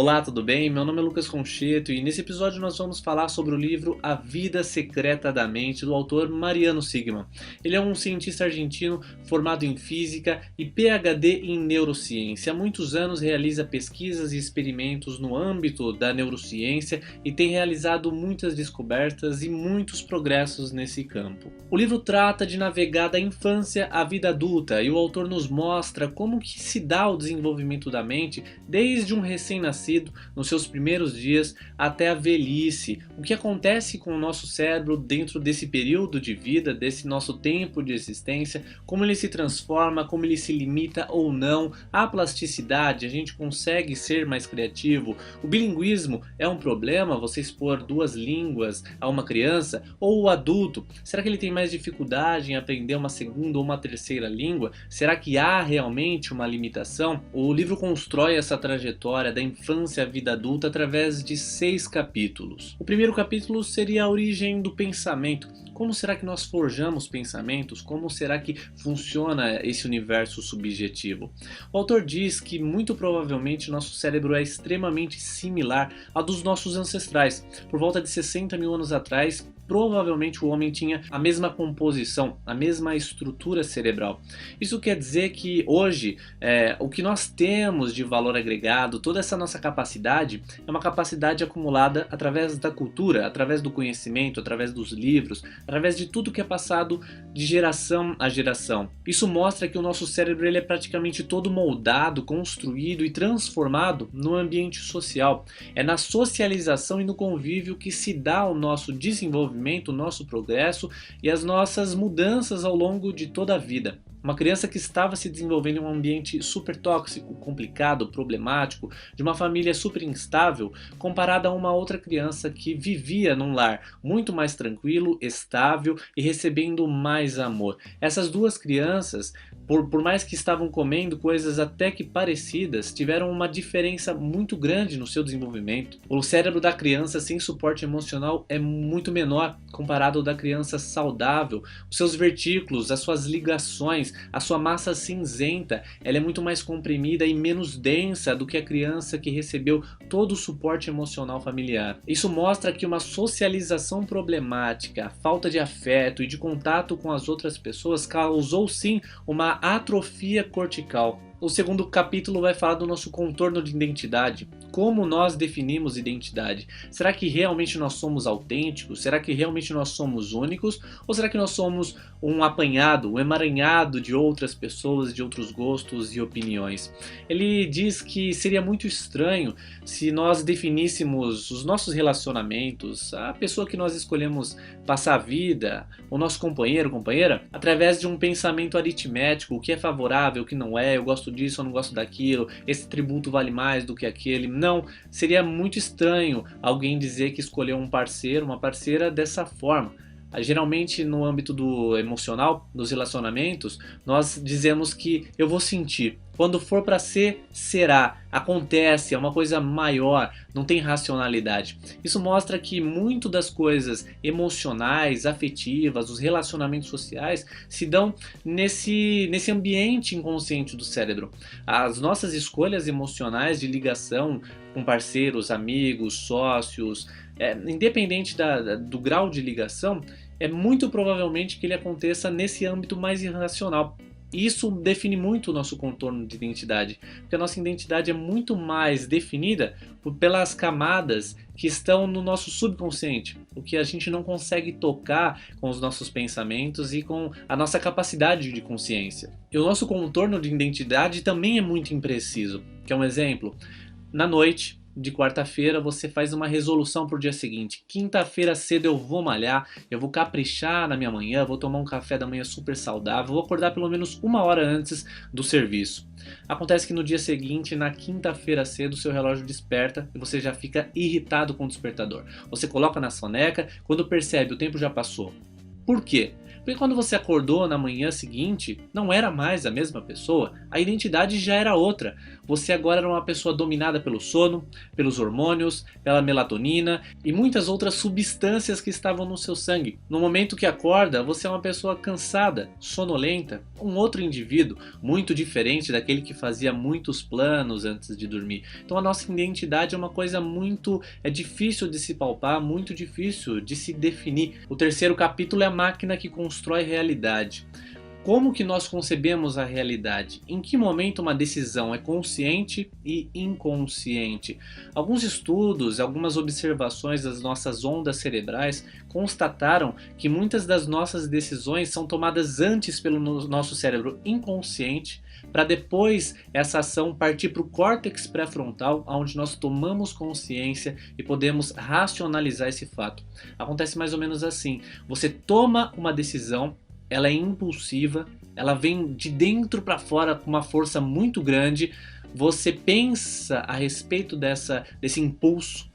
Olá, tudo bem? Meu nome é Lucas Concheto e nesse episódio nós vamos falar sobre o livro A Vida Secreta da Mente, do autor Mariano Sigman. Ele é um cientista argentino formado em física e PhD em neurociência. Há muitos anos realiza pesquisas e experimentos no âmbito da neurociência e tem realizado muitas descobertas e muitos progressos nesse campo. O livro trata de navegar da infância à vida adulta e o autor nos mostra como que se dá o desenvolvimento da mente desde um recém-nascido, nos seus primeiros dias, até a velhice. O que acontece com o nosso cérebro dentro desse período de vida, desse nosso tempo de existência, como ele se transforma, como ele se limita ou não. A plasticidade, a gente consegue ser mais criativo. O bilinguismo é um problema, você expor duas línguas a uma criança? Ou o adulto, será que ele tem mais dificuldade em aprender uma segunda ou uma terceira língua? Será que há realmente uma limitação? O livro constrói essa trajetória da infância à vida adulta através de 6 capítulos. O primeiro capítulo seria a origem do pensamento. Como será que nós forjamos pensamentos? Como será que funciona esse universo subjetivo? O autor diz que muito provavelmente nosso cérebro é extremamente similar ao dos nossos ancestrais. Por volta de 60 mil anos atrás, provavelmente o homem tinha a mesma composição, a mesma estrutura cerebral. Isso quer dizer que hoje o que nós temos de valor agregado, toda essa nossa capacidade, é uma capacidade acumulada através da cultura, através do conhecimento, através dos livros, através de tudo que é passado de geração a geração. Isso mostra que o nosso cérebro ele é praticamente todo moldado, construído e transformado no ambiente social. É na socialização e no convívio que se dá o nosso desenvolvimento, o nosso progresso e as nossas mudanças ao longo de toda a vida. Uma criança que estava se desenvolvendo em um ambiente super tóxico, complicado, problemático, de uma família super instável, comparada a uma outra criança que vivia num lar muito mais tranquilo, estável e recebendo mais amor. Essas duas crianças, por mais que estavam comendo coisas até que parecidas, tiveram uma diferença muito grande no seu desenvolvimento. O cérebro da criança sem suporte emocional é muito menor comparado ao da criança saudável. Os seus vertículos, as suas ligações, a sua massa cinzenta, ela é muito mais comprimida e menos densa do que a criança que recebeu todo o suporte emocional familiar. Isso mostra que uma socialização problemática, a falta de afeto e de contato com as outras pessoas causou sim uma atrofia cortical. O segundo capítulo vai falar do nosso contorno de identidade. Como nós definimos identidade? Será que realmente nós somos autênticos? Será que realmente nós somos únicos? Ou será que nós somos um apanhado, um emaranhado de outras pessoas, de outros gostos e opiniões? Ele diz que seria muito estranho se nós definíssemos os nossos relacionamentos, a pessoa que nós escolhemos passar a vida, o nosso companheiro, companheira, através de um pensamento aritmético, o que é favorável, o que não é, eu gosto disso, eu não gosto daquilo, esse tributo vale mais do que aquele. Não, seria muito estranho alguém dizer que escolheu um parceiro, uma parceira dessa forma. Geralmente no âmbito do emocional, dos relacionamentos, nós dizemos que eu vou sentir. Quando for para ser, será. Acontece, é uma coisa maior, não tem racionalidade. Isso mostra que muito das coisas emocionais, afetivas, os relacionamentos sociais se dão nesse ambiente inconsciente do cérebro. As nossas escolhas emocionais de ligação com parceiros, amigos, sócios, independente do grau de ligação, é muito provavelmente que ele aconteça nesse âmbito mais irracional. Isso define muito o nosso contorno de identidade, porque a nossa identidade é muito mais definida pelas camadas que estão no nosso subconsciente, o que a gente não consegue tocar com os nossos pensamentos e com a nossa capacidade de consciência. E o nosso contorno de identidade também é muito impreciso. Quer um exemplo? Na noite de quarta-feira você faz uma resolução para o dia seguinte. Quinta-feira cedo eu vou malhar, eu vou caprichar na minha manhã, vou tomar um café da manhã super saudável, vou acordar pelo menos 1 hora antes do serviço. Acontece que no dia seguinte, na quinta-feira cedo, seu relógio desperta e você já fica irritado com o despertador. Você coloca na soneca, quando percebe o tempo já passou. Por quê? Porque quando você acordou na manhã seguinte, não era mais a mesma pessoa, a identidade já era outra. Você agora era uma pessoa dominada pelo sono, pelos hormônios, pela melatonina e muitas outras substâncias que estavam no seu sangue. No momento que acorda, você é uma pessoa cansada, sonolenta, um outro indivíduo, muito diferente daquele que fazia muitos planos antes de dormir. Então a nossa identidade é uma coisa muito difícil de se palpar, muito difícil de se definir. O terceiro capítulo é a máquina que constrói realidade. Como que nós concebemos a realidade? Em que momento uma decisão é consciente e inconsciente? Alguns estudos, algumas observações das nossas ondas cerebrais constataram que muitas das nossas decisões são tomadas antes pelo nosso cérebro inconsciente, para depois essa ação partir para o córtex pré-frontal, onde nós tomamos consciência e podemos racionalizar esse fato. Acontece mais ou menos assim: você toma uma decisão, ela é impulsiva, ela vem de dentro para fora com uma força muito grande, você pensa a respeito desse impulso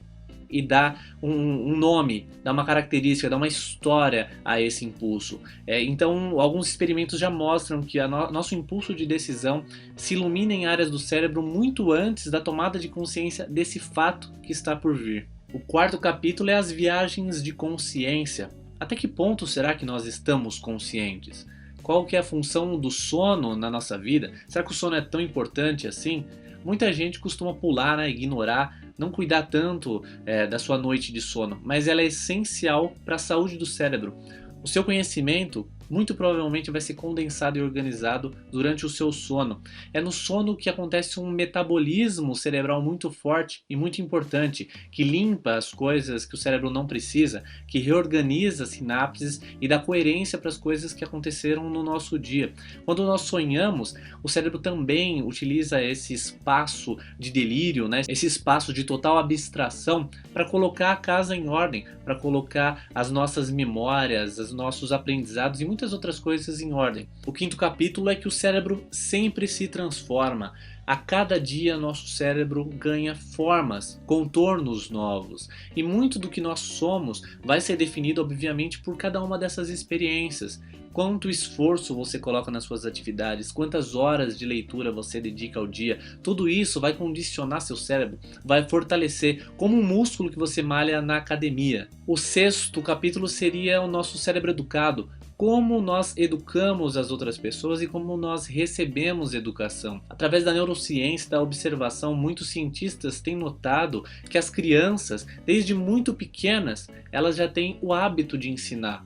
e dá um nome, dá uma característica, dá uma história a esse impulso. Então, alguns experimentos já mostram que nosso impulso de decisão se ilumina em áreas do cérebro muito antes da tomada de consciência desse fato que está por vir. O quarto capítulo é as viagens de consciência. Até que ponto será que nós estamos conscientes? Qual que é a função do sono na nossa vida? Será que o sono é tão importante assim? Muita gente costuma pular, né, ignorar, não cuidar tanto da sua noite de sono, mas ela é essencial para a saúde do cérebro. O seu conhecimento muito provavelmente vai ser condensado e organizado durante o seu sono. É no sono que acontece um metabolismo cerebral muito forte e muito importante, que limpa as coisas que o cérebro não precisa, que reorganiza as sinapses e dá coerência para as coisas que aconteceram no nosso dia. Quando nós sonhamos, o cérebro também utiliza esse espaço de delírio, né? Esse espaço de total abstração para colocar a casa em ordem, para colocar as nossas memórias, os nossos aprendizados e muitas outras coisas em ordem. O quinto capítulo é que o cérebro sempre se transforma. A cada dia nosso cérebro ganha formas, contornos novos, e muito do que nós somos vai ser definido obviamente por cada uma dessas experiências. Quanto esforço você coloca nas suas atividades, quantas horas de leitura você dedica ao dia, tudo isso vai condicionar seu cérebro, vai fortalecer, como um músculo que você malha na academia. O sexto capítulo seria o nosso cérebro educado. Como nós educamos as outras pessoas e como nós recebemos educação. Através da neurociência, da observação, muitos cientistas têm notado que as crianças, desde muito pequenas, elas já têm o hábito de ensinar.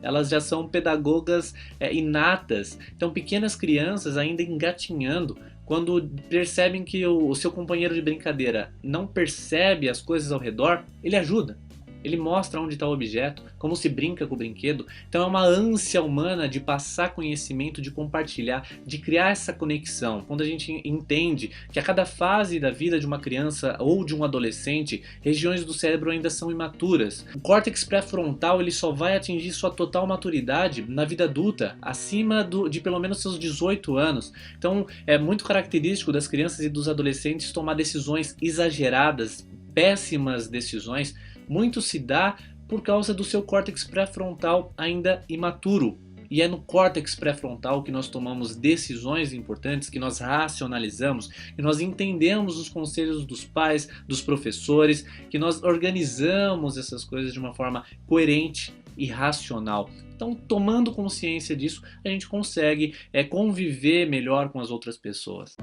Elas já são pedagogas inatas. Então, pequenas crianças ainda engatinhando, quando percebem que o seu companheiro de brincadeira não percebe as coisas ao redor, ele ajuda. Ele mostra onde está o objeto, como se brinca com o brinquedo. Então é uma ânsia humana de passar conhecimento, de compartilhar, de criar essa conexão. Quando a gente entende que a cada fase da vida de uma criança ou de um adolescente, regiões do cérebro ainda são imaturas. O córtex pré-frontal ele só vai atingir sua total maturidade na vida adulta, acima de pelo menos seus 18 anos. Então é muito característico das crianças e dos adolescentes tomar decisões exageradas, péssimas decisões. Muito se dá por causa do seu córtex pré-frontal ainda imaturo. E é no córtex pré-frontal que nós tomamos decisões importantes, que nós racionalizamos, que nós entendemos os conselhos dos pais, dos professores, que nós organizamos essas coisas de uma forma coerente e racional. Então, tomando consciência disso, a gente consegue conviver melhor com as outras pessoas.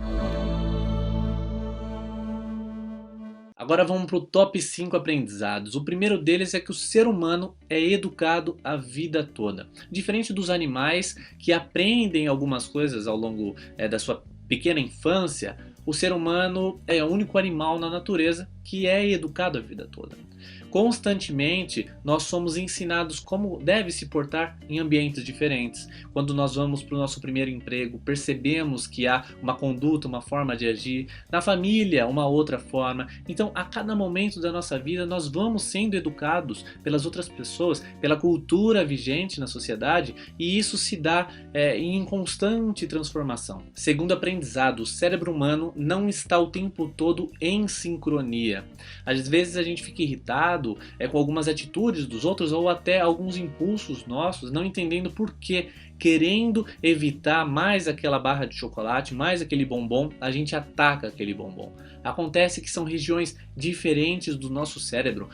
Agora vamos para o top 5 aprendizados. O primeiro deles é que o ser humano é educado a vida toda. Diferente dos animais que aprendem algumas coisas ao longo da sua pequena infância, o ser humano é o único animal na natureza que é educado a vida toda. Constantemente nós somos ensinados como deve se portar em ambientes diferentes. Quando nós vamos para o nosso primeiro emprego, percebemos que há uma conduta, uma forma de agir. Na família, uma outra forma. Então, a cada momento da nossa vida, nós vamos sendo educados pelas outras pessoas, pela cultura vigente na sociedade, e isso se dá em constante transformação. Segundo aprendizado, o cérebro humano não está o tempo todo em sincronia. Às vezes a gente fica irritado irritado com algumas atitudes dos outros ou até alguns impulsos nossos, não entendendo por quê, querendo evitar mais aquela barra de chocolate, mais aquele bombom, a gente ataca aquele bombom. Acontece que são regiões diferentes do nosso cérebro.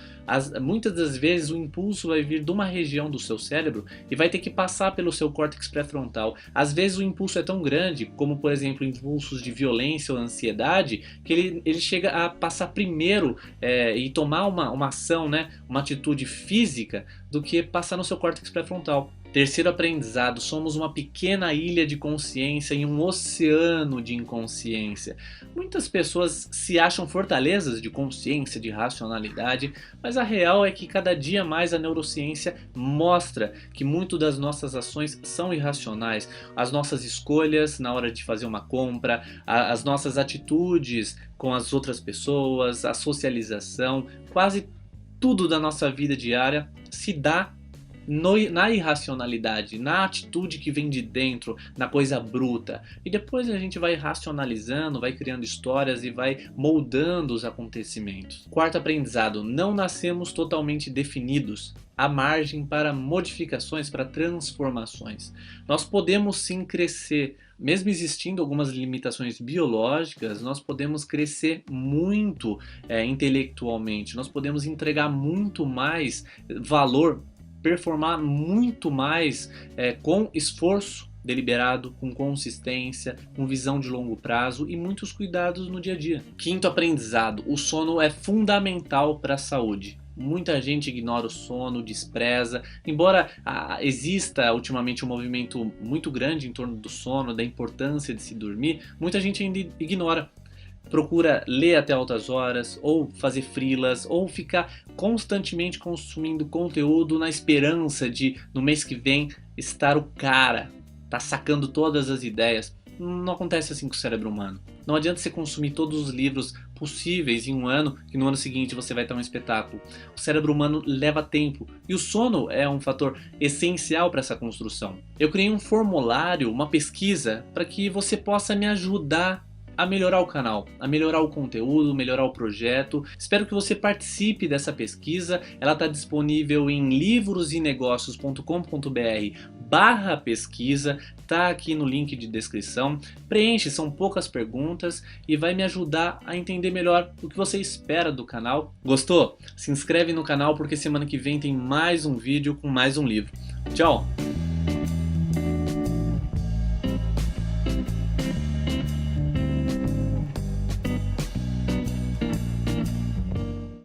Muitas das vezes o impulso vai vir de uma região do seu cérebro e vai ter que passar pelo seu córtex pré-frontal. Às vezes o impulso é tão grande, como por exemplo impulsos de violência ou ansiedade, que ele chega a passar primeiro e tomar uma ação, né, uma atitude física, do que passar no seu córtex pré-frontal. Terceiro aprendizado: somos uma pequena ilha de consciência em um oceano de inconsciência. Muitas pessoas se acham fortalezas de consciência, de racionalidade, mas a real é que cada dia mais a neurociência mostra que muito das nossas ações são irracionais. As nossas escolhas na hora de fazer uma compra, as nossas atitudes com as outras pessoas, a socialização, quase tudo da nossa vida diária se dá na irracionalidade, na atitude que vem de dentro, na coisa bruta. E depois a gente vai racionalizando, vai criando histórias e vai moldando os acontecimentos. Quarto aprendizado: não nascemos totalmente definidos. Há margem para modificações, para transformações. Nós podemos sim crescer. Mesmo existindo algumas limitações biológicas, nós podemos crescer muito intelectualmente. Nós podemos entregar muito mais valor, performar muito mais com esforço deliberado, com consistência, com visão de longo prazo e muitos cuidados no dia a dia. Quinto aprendizado: o sono é fundamental para a saúde. Muita gente ignora o sono, despreza. Embora exista ultimamente um movimento muito grande em torno do sono, da importância de se dormir, muita gente ainda ignora. Procura ler até altas horas, ou fazer freelas, ou ficar constantemente consumindo conteúdo na esperança de, no mês que vem, estar o cara, tá sacando todas as ideias. Não acontece assim com o cérebro humano. Não adianta você consumir todos os livros possíveis em um ano, que no ano seguinte você vai ter um espetáculo. O cérebro humano leva tempo, e o sono é um fator essencial para essa construção. Eu criei um formulário, uma pesquisa, para que você possa me ajudar a melhorar o canal, a melhorar o conteúdo, melhorar o projeto. Espero que você participe dessa pesquisa. Ela está disponível em livrosenegócios.com.br/pesquisa, tá aqui no link de descrição. Preenche, são poucas perguntas e vai me ajudar a entender melhor o que você espera do canal. Gostou? Se inscreve no canal porque semana que vem tem mais um vídeo com mais um livro. Tchau!